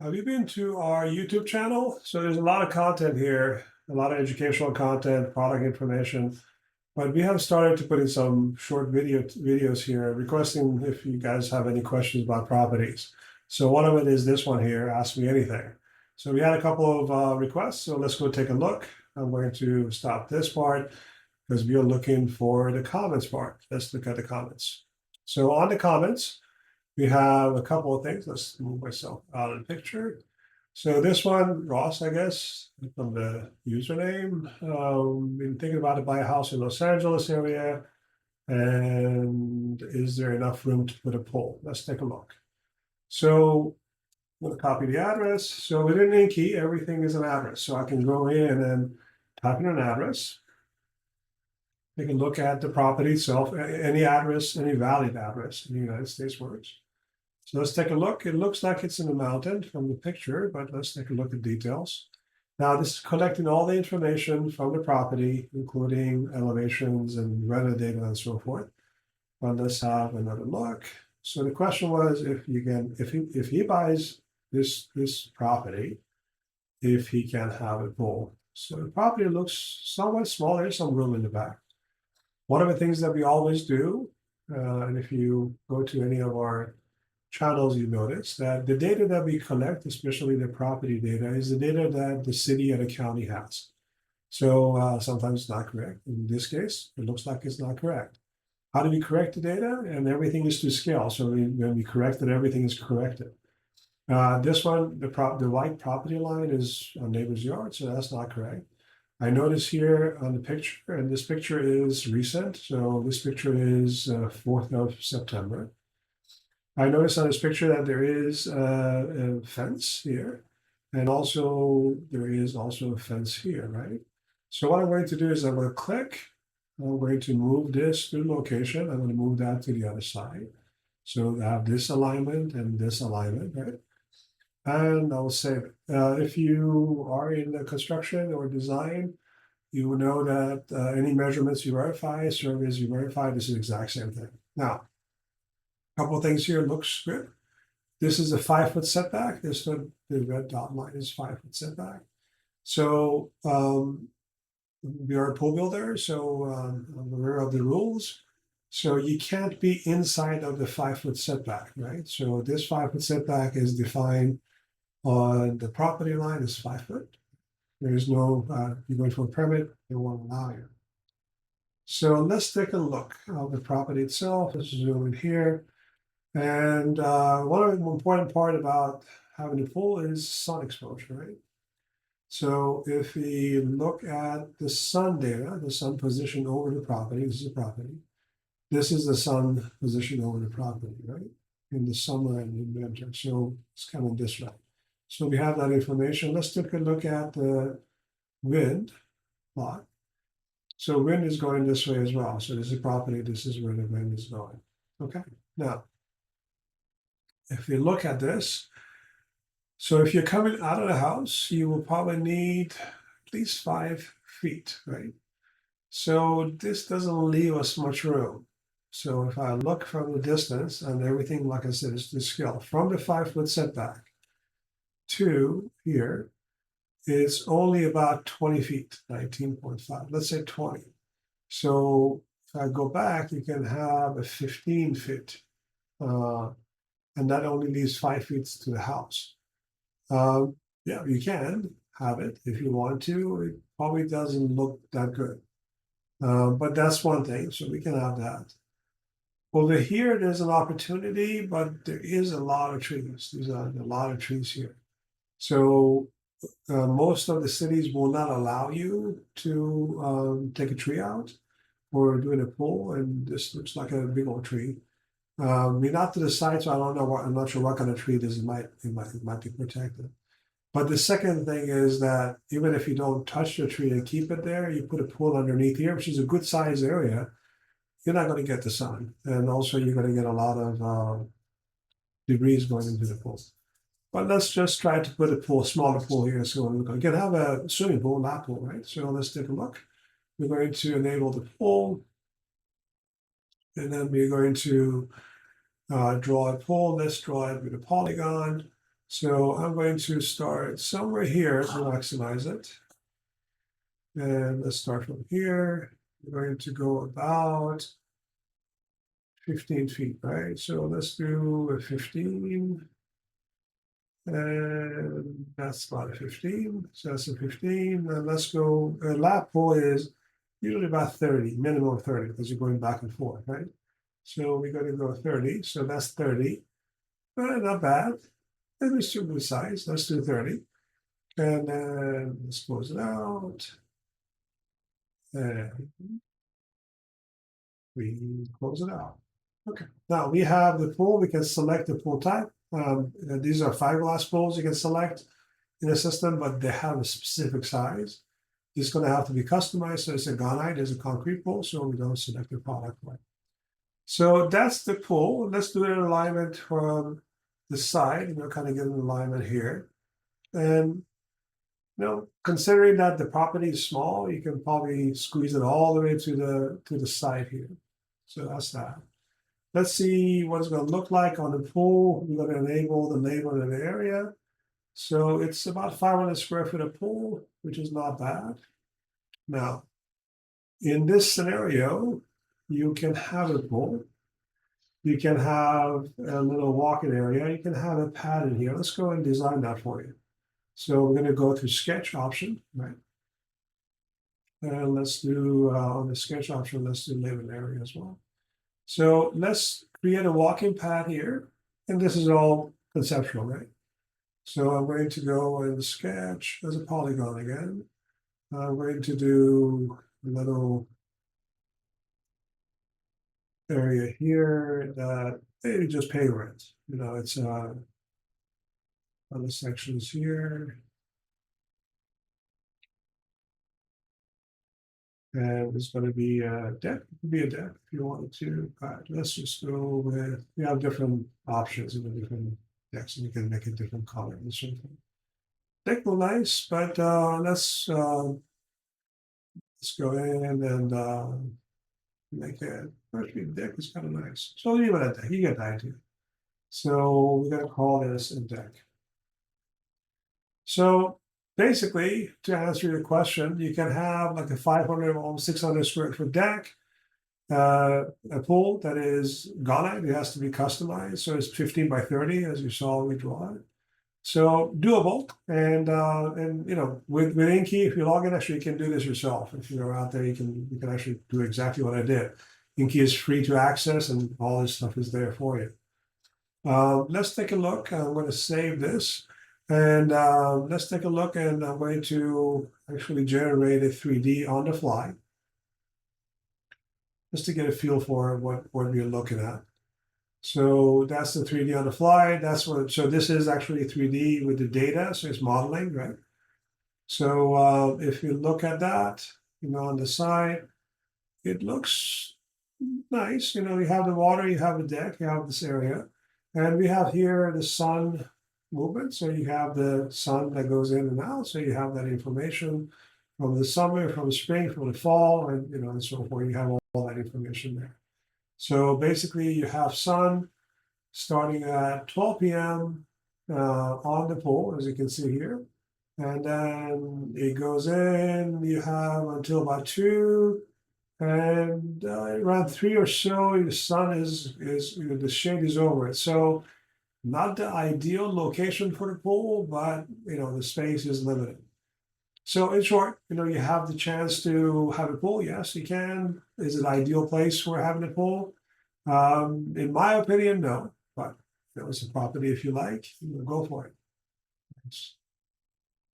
Have you been to our YouTube channel? So there's a lot of content here, a lot of educational content, product information. But we have started to put in some short videos here, requesting if you guys have any questions about properties. So one of it is this one here, Ask Me Anything. So we had a couple of requests, so let's go take a look. I'm going to stop this part because we are looking for the comments part. Let's look at the comments. So on the comments, we have a couple of things. Let's move myself out of the picture. So this one, Ross, I guess, from the username, been thinking about to buy a house in Los Angeles area. And is there enough room to put a pool? Let's take a look. So I'm going to copy the address. So within Inky, everything is an address. So I can go in and type in an address. Take a look at the property itself, any address, any valid address in the United States works. So let's take a look. It looks like it's in the mountain from the picture, but let's take a look at details. Now, this is collecting all the information from the property, including elevations and weather data and so forth. But let's have another look. So the question was if he buys this property, if he can have a pool. So the property looks somewhat small. There's some room in the back. One of the things that we always do, and if you go to any of our channels, you notice that the data that we collect, especially the property data, is the data that the city and the county has. So sometimes it's not correct. In this case, it looks like it's not correct. How do we correct the data? And everything is to scale. So when we correct it, everything is corrected. This one, the white property line is a neighbor's yard, so that's not correct. I notice here on the picture, and this picture is recent. So this picture is 4th of September. I noticed on this picture that there is a fence here, and also there is also a fence here, right? So what I'm going to do is I'm going to click. I'm going to move this to location. I'm going to move that to the other side. So I have this alignment and this alignment, right? And I'll save it. If you are in the construction or design, you will know that any measurements you verify, surveys you verify, this is the exact same thing. Now, a couple of things here looks good. This is a 5-foot setback. The red dot line is 5-foot setback. So we are a pool builder, so I'm aware of the rules. So you can't be inside of the 5-foot setback, right? So this 5-foot setback is defined on the property line is 5 foot. There is no, you're going for a permit, they won't allow you. So let's take a look of the property itself. Let's zoom in here. And one of the important part about having a pool is sun exposure, right? So if we look at the sun data, the sun position over the property, this is the property. This is the sun position over the property, right? In the summer and in winter. So it's kind of this way. So we have that information. Let's take a look at the wind plot. So wind is going this way as well. So this is property, this is where the wind is going. Okay, now, if you look at this, so if you're coming out of the house, you will probably need at least 5 feet, right? So this doesn't leave us much room. So if I look from the distance and everything, like I said, is to scale from the 5-foot setback to here, it's only about 20 feet, 19.5, let's say 20. So if I go back, you can have a 15 feet, and that only leaves 5 feet to the house. Yeah, you can have it if you want to. It probably doesn't look that good. But that's one thing, so we can have that. Over here, there's an opportunity, but there is a lot of trees. There's a lot of trees here. So most of the cities will not allow you to take a tree out or doing a pool, and this looks like a big old tree. We're not to the side, so I don't know what, I'm not sure what kind of tree this it might be protected. But the second thing is that even if you don't touch the tree and keep it there, you put a pool underneath here, which is a good size area, you're not going to get the sun. And also you're going to get a lot of debris going into the pool. But let's just try to put a pool, smaller pool here. So we can have a swimming pool, not pool, right? So let's take a look. We're going to enable the pool. And then we're going to draw a pool. Let's draw it with a polygon. So I'm going to start somewhere here to maximize it. And let's start from here. We're going to go about 15 feet, right? So let's do a 15. And that's about a 15. So that's a 15. And let's go, a lap pull is usually about 30, minimum 30, because you're going back and forth, right? So we're going to go 30. So that's 30. Not bad. And it's too good size. Let's do 30. And then let's close it out. And we close it out. Okay. Now we have the pool. We can select the pool type. These are fiberglass pools you can select in the system, but they have a specific size. It's going to have to be customized. So it's a gonite, it's a concrete pool, so we don't select the product right. So that's the pool. Let's do an alignment from the side, kind of get an alignment here. And considering that the property is small, you can probably squeeze it all the way to the side here. So that's that. Let's see what it's going to look like on the pool. We're going to enable the label in the area. So it's about 500 square feet of pool, which is not bad. Now, in this scenario, you can have a pool. You can have a little walking area. You can have a pad in here. Let's go and design that for you. So we're going to go to sketch option, right? And let's do on the sketch option, let's do living area as well. So let's create a walking pad here. And this is all conceptual, right? So I'm going to go and sketch as a polygon again. I'm going to do a little area here that maybe just pay rent. It's other sections here. And it's going to be a deck. It could be a deck if you wanted to. Let's just go with, we have different options in the different decks, and you can make a different color and sort of thing. Deck will nice, but let's go in and make it. Actually, deck is kind of nice. So leave it at deck. You get the idea. So we're going to call this a deck. So basically, to answer your question, you can have like a 500 or 600 square foot deck, a pool that is gonite. It has to be customized, so it's 15 by 30, as you saw we draw it. So doable, and with Inky, if you log in, actually you can do this yourself. If you're out there, you can actually do exactly what I did. Inky is free to access, and all this stuff is there for you. Let's take a look. I'm going to save this. And let's take a look, and I'm going to actually generate a 3D on the fly, just to get a feel for what we're looking at. So that's the 3D on the fly. So this is actually 3D with the data, so it's modeling, right? So if you look at that, on the side, it looks nice. You have the water, you have the deck, you have this area, and we have here the sun movement. So you have the sun that goes in and out. So you have that information from the summer, from the spring, from the fall, and so forth. You have all that information there. So basically, you have sun starting at 12 p.m. On the pole, as you can see here, and then it goes in. You have until about 2, and around 3 or so, the sun is the shade is over it. So not the ideal location for the pool, but the space is limited. So in short, you have the chance to have a pool. Yes, you can. Is it an ideal place for having a pool? In my opinion, no. But it's a property if you like, go for it. Thanks.